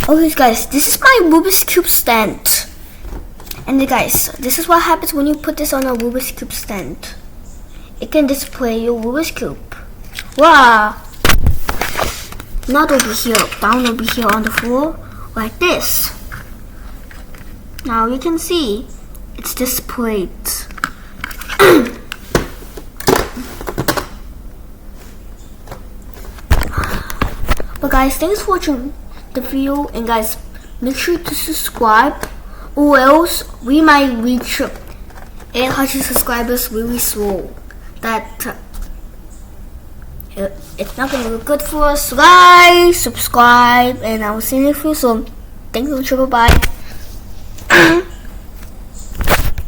Okay guys, this is my Rubik's Cube stand. And guys, this is what happens when you put this on a Rubik's Cube stand. It can display your Rubik's Cube. Wow! Not over here, down over here on the floor, like this. Now you can see it's displayed. But guys, thanks for watching the video, and guys, make sure to subscribe, or else we might reach 800 subscribers really slow. It's not gonna look good for us. So guys, subscribe, and I will see you soon. Thank you, bye.